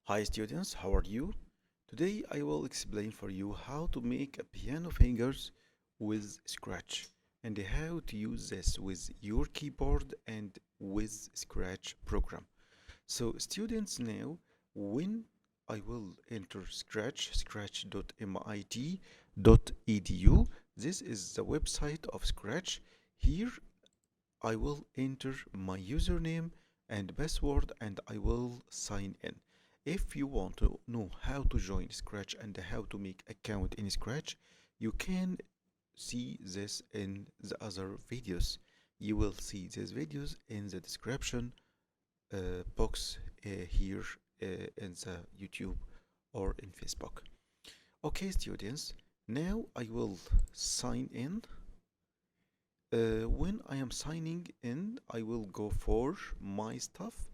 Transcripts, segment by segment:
Hi students, how are you? Today I will explain for you how to make a piano fingers with Scratch and how to use this with your keyboard and with Scratch program. So students now, when I will enter Scratch, scratch.mit.edu, this is the website of Scratch. Here I will enter my username and password and I will sign in. If you want to know how to join Scratch and how to make account in Scratch, you can see this in the other videos. You will see these videos in the description box here in the YouTube or in Facebook. Okay, students, now I will sign in. When I am signing in, I will go for my stuff,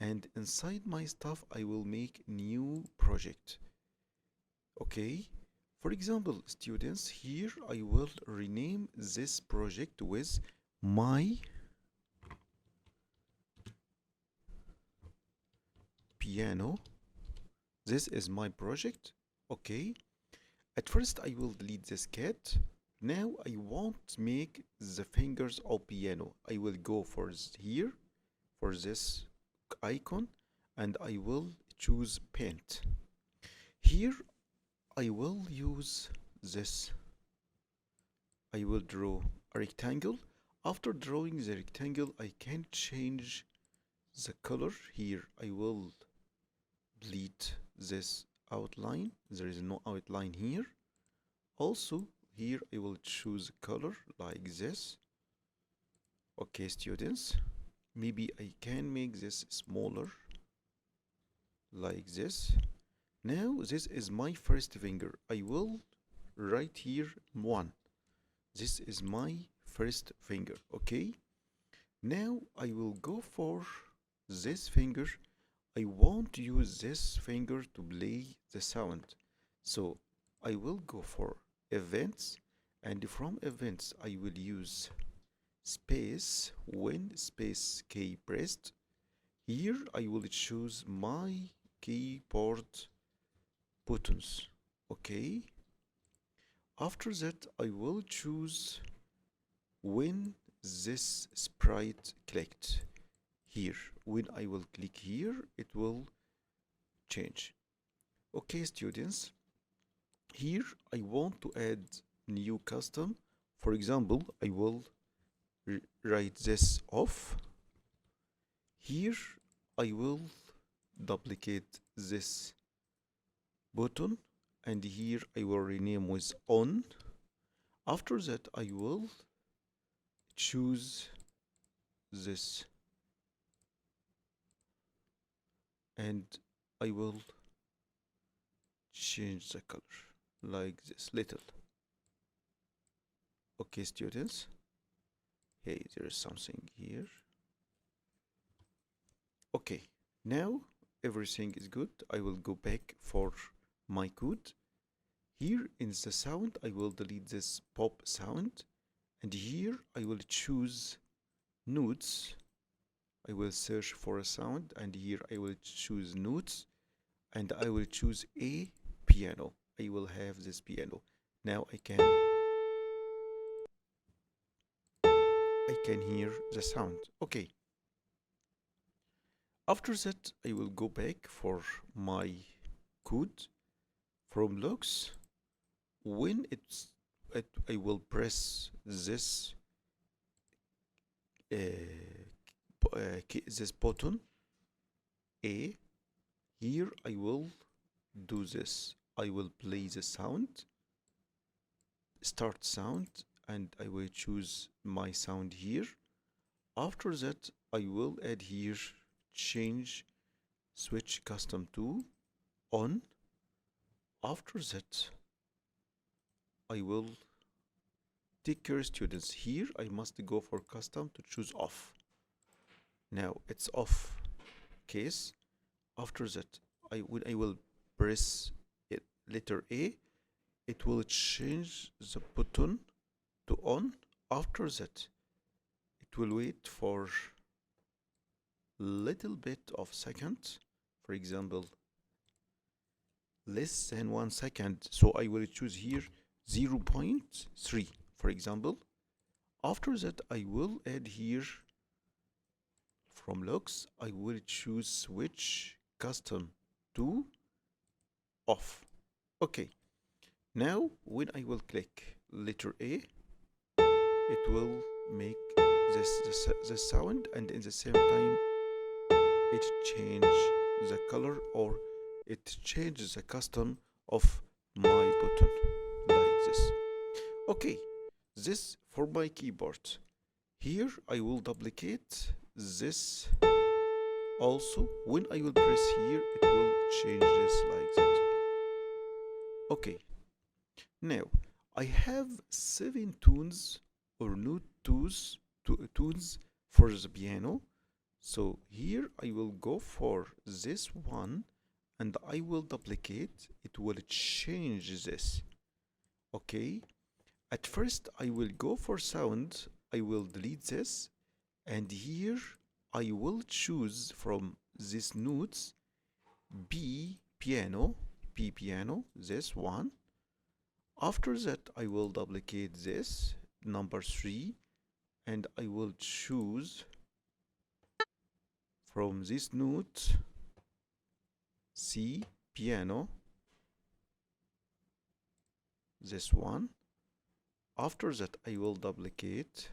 and inside my stuff I will make new project. Okay, for example, students, here I will rename this project with my piano. This is my project. Okay, at first I will delete this cat. Now I want to make the fingers of piano. I will go for here for this icon and I will choose paint. Here I will use this. I will draw a rectangle. After drawing the rectangle, I can change the color. Here I will delete this outline. There is no outline here. Also, here I will choose color like this. Okay, students, maybe I can make this smaller like this. Now this is my first finger. I will write here 1. This is my first finger. Okay, now I will go for this finger. I want to use this finger to play the sound, so I will go for events, and from events I will use space. When space key pressed, here I will choose my keyboard buttons. Okay, after that I will choose when this sprite clicked. Here when I will click here it will change. Okay, students, here I want to add new custom. For example, I will write this off. Here I will duplicate this button and here I will rename with on. After that I will choose this and I will change the color like this little. Okay, students, hey, there is something here. Okay, now everything is good. I will go back for my code. Here in the sound I will delete this pop sound, and here I will choose notes. I will search for a sound and here I will choose notes and I will choose a piano. I will have this piano. Now I can hear the sound. Okay. After that I will go back for my code from logs. When I will press this this button A, here I will do this. I will play the sound, start sound, and I will choose my sound here. After that I will add here change switch custom to on. After that I will take care, students. Here I must go for custom to choose off. Now it's off case. After that I will press it, letter A, it will change the button to on. After that it will wait for little bit of seconds, for example less than 1 second. So I will choose here 0.3, for example. After that, I will add here from logs, I will choose switch custom to off. Okay. Now, when I will click letter A, it will make this sound, and in the same time, it changes the color, or it changes the custom of my button like this. Okay, this for my keyboard. Here I will duplicate this also. When I will press here, it will change this like that. Okay, now I have 7 tunes or note tunes for the piano. So here I will go for this one and I will duplicate. It will change this. Okay, at first I will go for sound. I will delete this, and here I will choose from these notes B piano, this one. After that I will duplicate this number 3, and I will choose from this note C piano, this one. After that I will duplicate.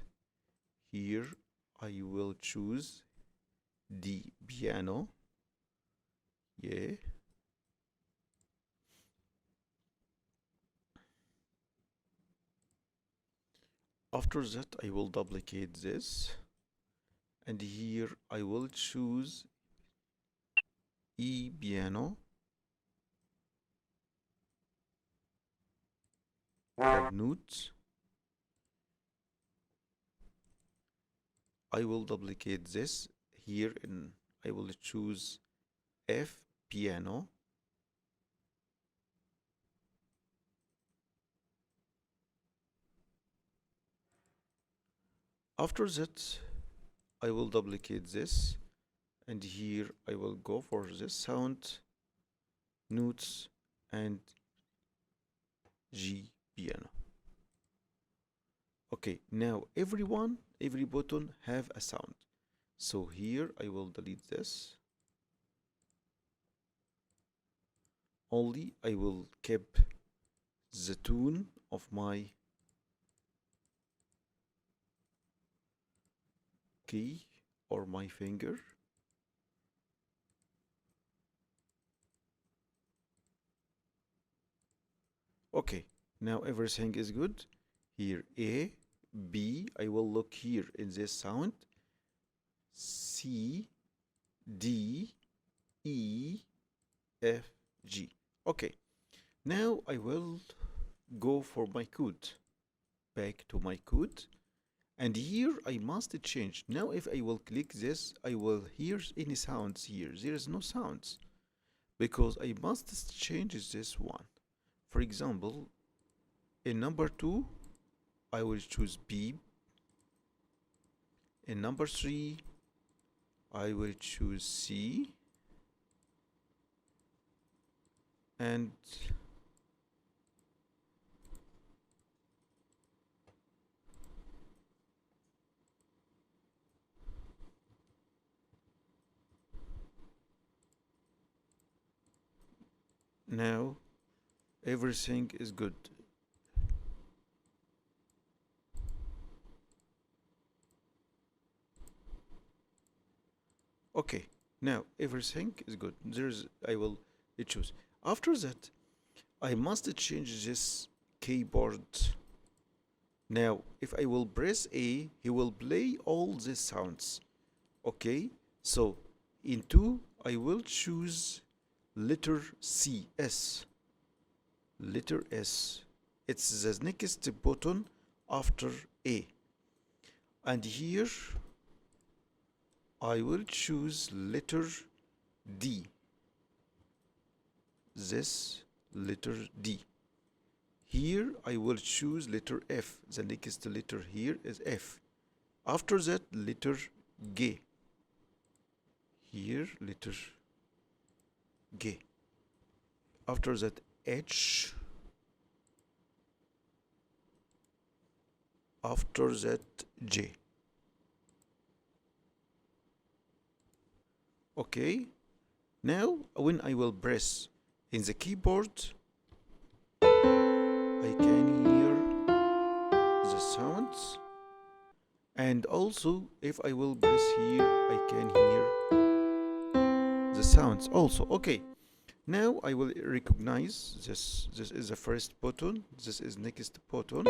Here I will choose D piano. Yeah. After that I will duplicate this, and here I will choose E piano, tab note. I will duplicate this here, and I will choose F piano. After that I will duplicate this, and here I will go for this sound notes and G piano. Okay, now every button have a sound. So here I will delete this. Only I will keep the tune of my key or my finger. Okay, now everything is good. Here A, B, I will look here in this sound. C, D, E, F, G. Okay, now I will go for my code. Back to my code. And here I must change. Now if I will click this, I will hear any sounds here. There is no sounds, because I must change this one. For example, in number 2, I will choose B. In number 3, I will choose C. And now everything is good. Okay, now everything is good. I will choose. After that, I must change this keyboard. Now, if I will press A, he will play all these sounds. Okay, so in 2, I will choose letter C, S. Letter S. It's the next button after A. And here, I will choose letter D. This letter D. Here I will choose letter F. The next letter here is F. After that, letter G. Here, letter G. after that H, after that J. Okay, now when I will press in the keyboard, I can hear the sounds, and also if I will press here, I can hear the sounds also. Okay, now I will recognize this. This is the first button. This is next button.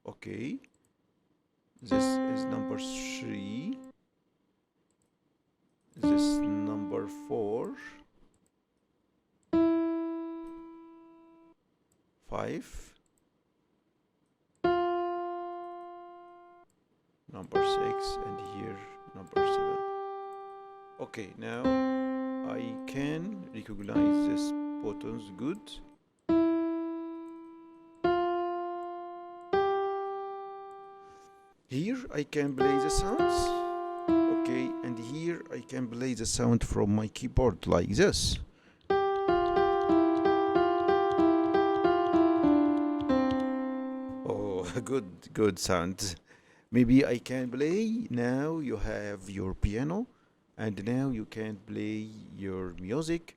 Okay, this is number 3. This number 4. 5. Number 6, and here number 7. Okay, now I can recognize these buttons good. Here I can play the sounds. Okay, and here I can play the sound from my keyboard like this. Oh, good sound. Maybe I can play. Now you have your piano, and now you can play your music.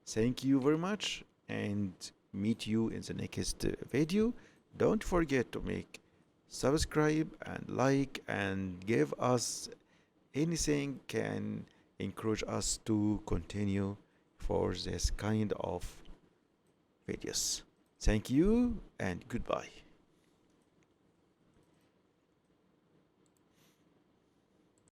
Thank you very much, and meet you in the next video. Don't forget to make subscribe and like and give us anything can encourage us to continue for this kind of videos. Thank you and goodbye.